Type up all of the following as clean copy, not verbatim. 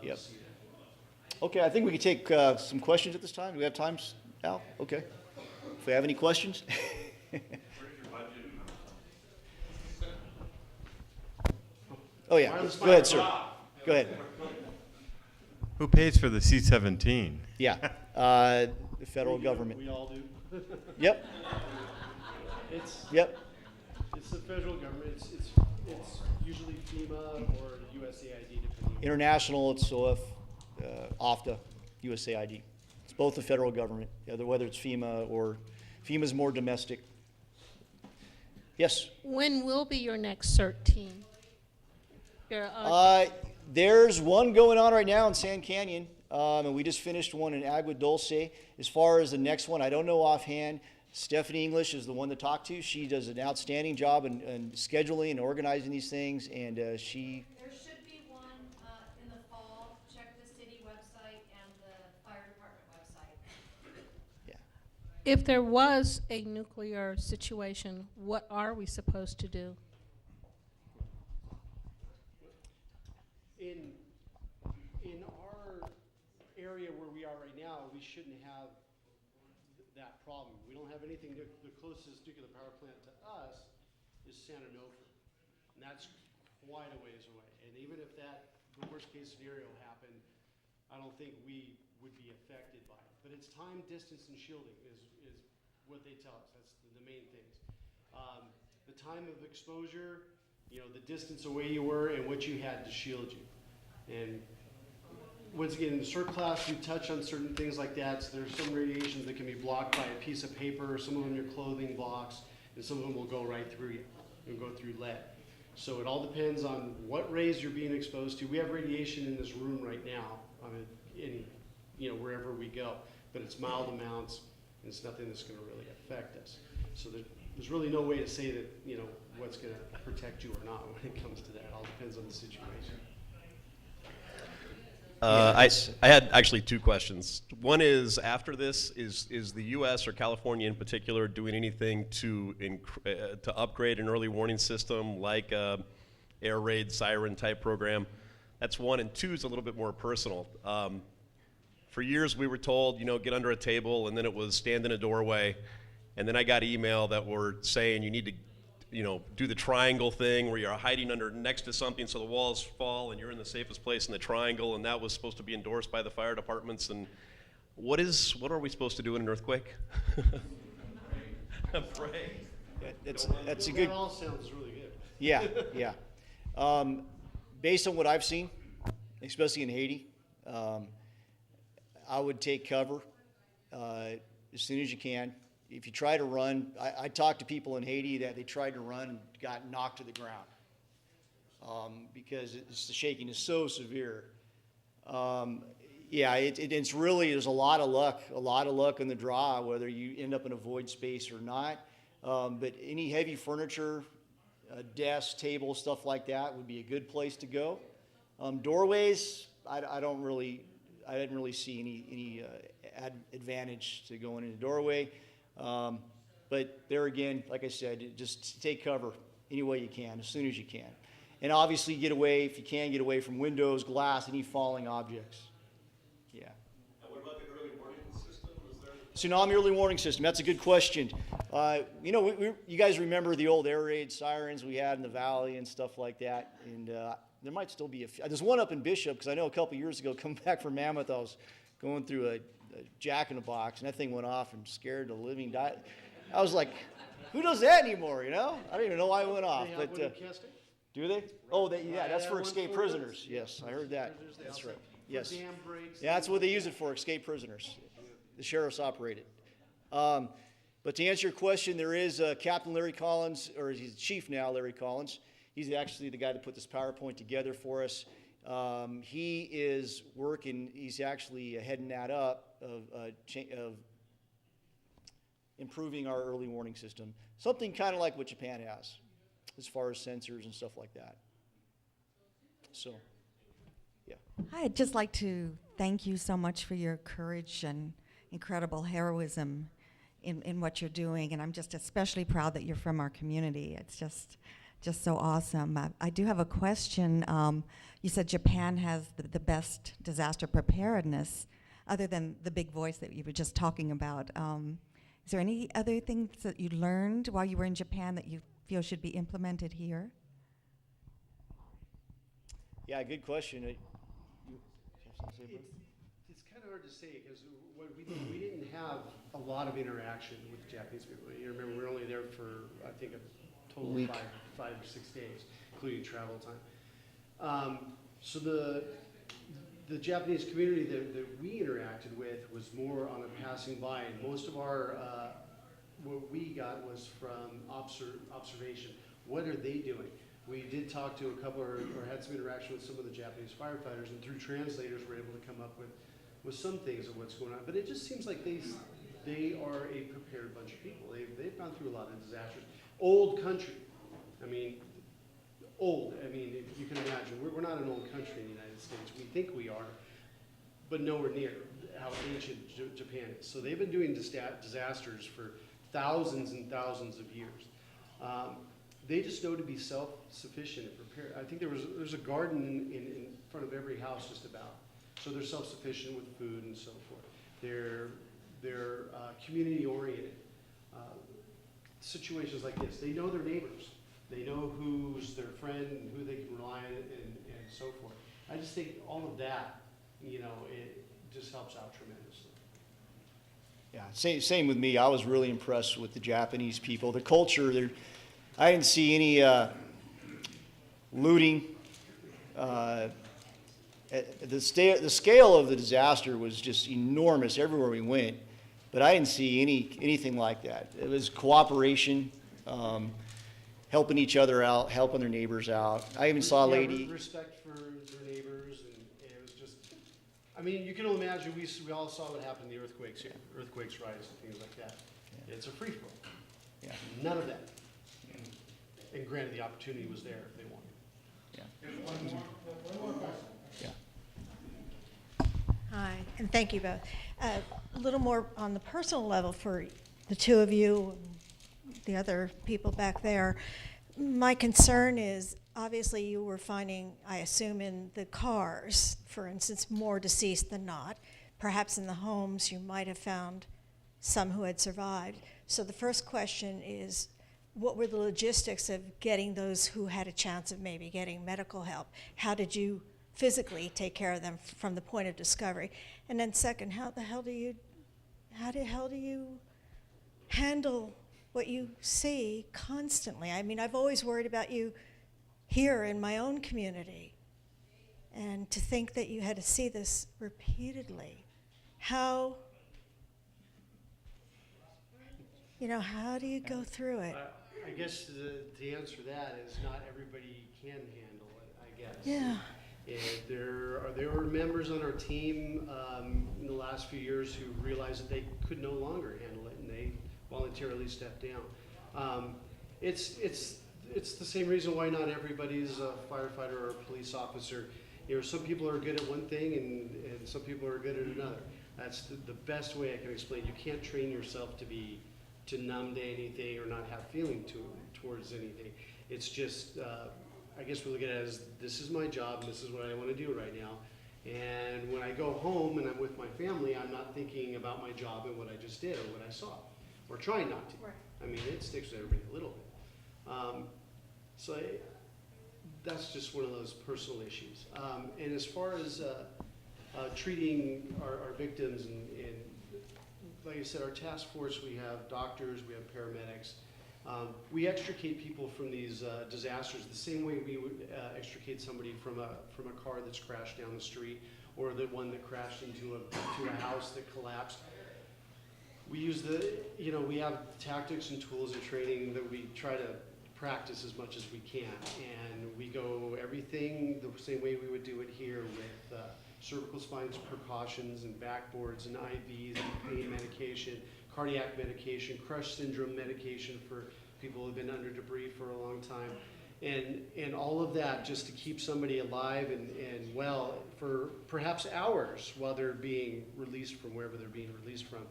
Yep. Okay, I think we can take some questions at this time. Do we have time, Al? Okay. If we have any questions? Oh, yeah. Go ahead, sir. Go ahead. Who pays for the C-17? Yeah, the federal government. We all do. Yep, yep. It's the federal government. It's usually FEMA or USAID depending. International, it's OF, OFTA, USAID. It's both the federal government, whether it's FEMA or FEMA's more domestic. Yes? When will be your next CERT team? There's one going on right now in San Canyon, and we just finished one in Agua Dulce. As far as the next one, I don't know offhand. Stephanie English is the one to talk to. She does an outstanding job in scheduling and organizing these things, and she... There should be one in the fall. Check the city website and the fire department website. Yeah. If there was a nuclear situation, what are we supposed to do? In our area where we are right now, we shouldn't have that problem. We don't have anything. The closest nuclear power plant to us is San Onofre, and that's quite a ways away. And even if the worst case scenario happened, I don't think we would be affected by it. But it's time, distance, and shielding is what they tell us. That's the main things. The time of exposure, the distance away you were, and what you had to shield you. And once again, in the CERT class, we touch on certain things like that. So there's some radiations that can be blocked by a piece of paper, some of them your clothing blocks, and some of them will go right through you. They'll go through lead. So it all depends on what rays you're being exposed to. We have radiation in this room right now, wherever we go, but it's mild amounts, and it's nothing that's going to really affect us. So there's really no way to say that what's going to protect you or not when it comes to that. It all depends on the situation. I had actually two questions. One is, after this, is the U.S. or California in particular doing anything to upgrade an early warning system like a air raid siren type program? That's one. And two is a little bit more personal. For years we were told, get under a table, and then it was stand in a doorway. And then I got email that were saying you need to do the triangle thing where you're hiding next to something so the walls fall and you're in the safest place in the triangle, and that was supposed to be endorsed by the fire departments. And what are we supposed to do in an earthquake? Pray. That's a good... That all sounds really good. Yeah, yeah. Based on what I've seen, especially in Haiti, I would take cover as soon as you can. If you try to run, I talked to people in Haiti that they tried to run and got knocked to the ground because the shaking is so severe. It's really, there's a lot of luck in the draw, whether you end up in a void space or not. But any heavy furniture, desks, tables, stuff like that would be a good place to go. Doorways, I didn't really see any advantage to going in a doorway. But there again, like I said, just take cover any way you can, as soon as you can. And obviously get away, if you can, get away from windows, glass, any falling objects. Yeah. And what about the early warning system? Tsunami early warning system, that's a good question. You guys remember the old air raid sirens we had in the valley and stuff like that. And there might still be there's one up in Bishop, because I know a couple years ago, coming back from Mammoth, I was going through a jack-in-the-box, and that thing went off and scared the living die. I was like, who does that anymore, I don't even know why it went off. But do they? Oh, that's for escaped prisoners. Yes, I heard that. That's right. Yes. Yeah, that's what they use it for, escaped prisoners. The sheriffs operate it. But to answer your question, there is Captain Larry Collins, or he's chief now, Larry Collins. He's actually the guy that put this PowerPoint together for us. He is working, he's actually heading that up of improving our early warning system. Something kind of like what Japan has, as far as sensors and stuff like that. So, yeah. I'd just like to thank you so much for your courage and incredible heroism in what you're doing. And I'm just especially proud that you're from our community. It's just just so awesome. I do have a question. You said Japan has the best disaster preparedness, other than the big voice that you were just talking about. Is there any other things that you learned while you were in Japan that you feel should be implemented here? Yeah, good question. You have something to say, bro? It's kind of hard to say because we didn't have a lot of interaction with the Japanese people. You remember, we were only there for, I think, a total Week. of five or 6 days, including travel time. So the Japanese community that we interacted with was more on a passing by, and most of our what we got was from observation. What are they doing? We did talk to a couple, or had some interaction with some of the Japanese firefighters, and through translators were able to come up with some things of what's going on. But it just seems like they are a prepared bunch of people. They've gone through a lot of disasters. Old country. I mean, old. I mean, if you can imagine, we're not an old country in the United States. We think we are, but nowhere near how ancient Japan is. So they've been doing disasters for thousands and thousands of years. They just know to be self-sufficient and prepared. I think there's a garden in front of every house just about. So they're self-sufficient with food and so forth. They're community-oriented. Situations like this, they know their neighbors. They know who's their friend and who they can rely on and so forth. I just think all of that, it just helps out tremendously. Yeah, same with me. I was really impressed with the Japanese people. The culture, I didn't see any looting. The scale of the disaster was just enormous everywhere we went, but I didn't see anything like that. It was cooperation, helping each other out, helping their neighbors out. I even saw a lady. Respect for their neighbors, and it was just, I mean, you can imagine, we all saw what happened in the earthquakes here, earthquakes, riots, and things like that. Yeah. It's a free-for-all. Yeah. None of that. And granted, the opportunity was there if they wanted. Yeah. Yeah. Hi, and thank you both. A little more on the personal level for the two of you, the other people back there. My concern is, obviously you were finding, I assume in the cars, for instance, more deceased than not. Perhaps in the homes you might have found some who had survived. So the first question is, what were the logistics of getting those who had a chance of maybe getting medical help? How did you physically take care of them from the point of discovery? And then second, how the hell do you handle what you see constantly? I mean, I've always worried about you here in my own community, and to think that you had to see this repeatedly. How do you go through it? I guess the answer to that is not everybody can handle it, I guess. Yeah. And there were members on our team in the last few years who realized that they could no longer handle it, and they voluntarily stepped down. It's the same reason why not everybody's a firefighter or a police officer. Some people are good at one thing, and some people are good at another. That's the best way I can explain. You can't train yourself to numb to anything or not have feeling towards anything. It's just, I guess we look at it as, this is my job, and this is what I want to do right now. And when I go home and I'm with my family, I'm not thinking about my job and what I just did or what I saw, or trying not to. Right. I mean, it sticks with everybody a little bit. That's just one of those personal issues. And as far as treating our victims, and like I said, our task force, we have doctors, we have paramedics. We extricate people from these disasters the same way we would extricate somebody from a car that's crashed down the street, or the one that crashed into a house that collapsed. We use we have tactics and tools and training that we try to practice as much as we can, and we go everything the same way we would do it here with cervical spine precautions and backboards and IVs and pain medication, cardiac medication, crush syndrome medication for people who have been under debris for a long time, and all of that just to keep somebody alive and well for perhaps hours while they're being released from wherever they're being released from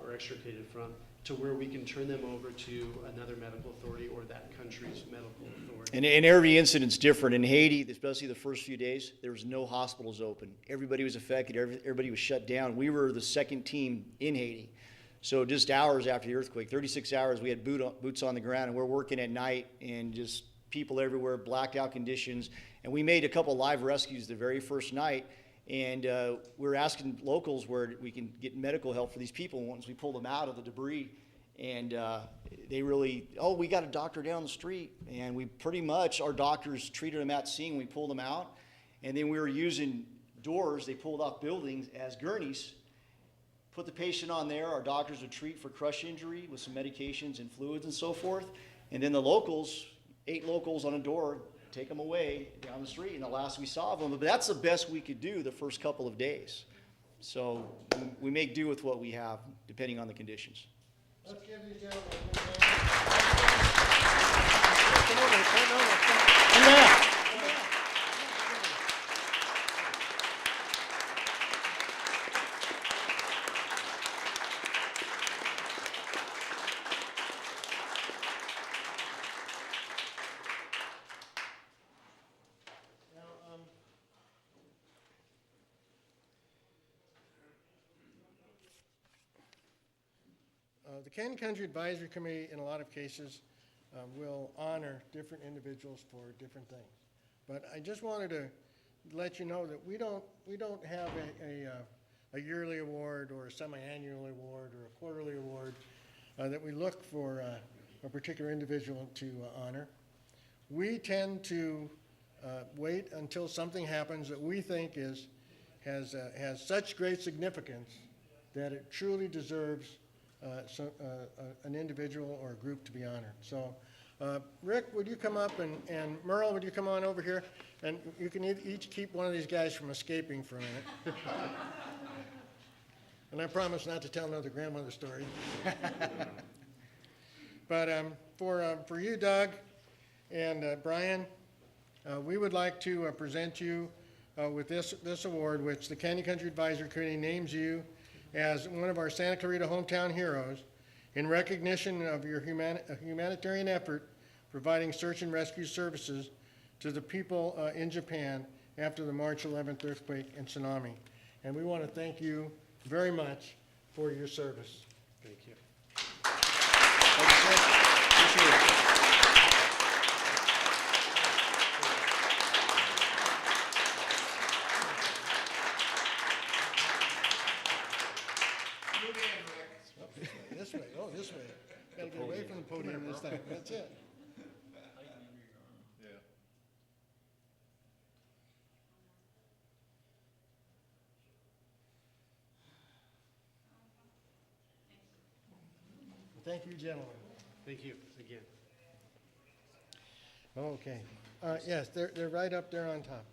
or extricated from, to where we can turn them over to another medical authority or that country's medical authority. And every incident's different. In Haiti, especially the first few days, there was no hospitals open. Everybody was affected. Everybody was shut down. We were the second team in Haiti. So just hours after the earthquake, 36 hours, we had boots on the ground, and we're working at night, and just people everywhere, blackout conditions. And we made a couple live rescues the very first night, and we were asking locals where we can get medical help for these people once we pulled them out of the debris. And they really, oh, we got a doctor down the street. And we pretty much, our doctors treated them at scene. We pulled them out. And then we were using doors they pulled off buildings as gurneys. Put the patient on there. Our doctors would treat for crush injury with some medications and fluids and so forth. And then the locals, 8 locals on a door, take them away down the street. And the last we saw of them, but that's the best we could do the first couple of days. So we make do with what we have, depending on the conditions. Let's give these gentlemen a good hand. The Canyon Country Advisory Committee, in a lot of cases, will honor different individuals for different things. But I just wanted to let you know that we don't have a yearly award or a semi-annual award or a quarterly award that we look for a particular individual to honor. We tend to wait until something happens that we think has such great significance that it truly deserves an individual or a group to be honored. So, Rick, would you come up, and Merle, would you come on over here? And you can each keep one of these guys from escaping for a minute. And I promise not to tell another grandmother story. But for you, Doug, and Brian, we would like to present you with this award, which the Canyon Country Advisory Committee names you as one of our Santa Clarita hometown heroes in recognition of your humanitarian effort providing search and rescue services to the people in Japan after the March 11th earthquake and tsunami. And we want to thank you very much for your service. Thank you. Thank you, sir. Appreciate it. This way, oh, this way. Gotta get away from the podium this time, that's it. Thank you, gentlemen. Thank you again. Okay. Yes, they're right up there on top.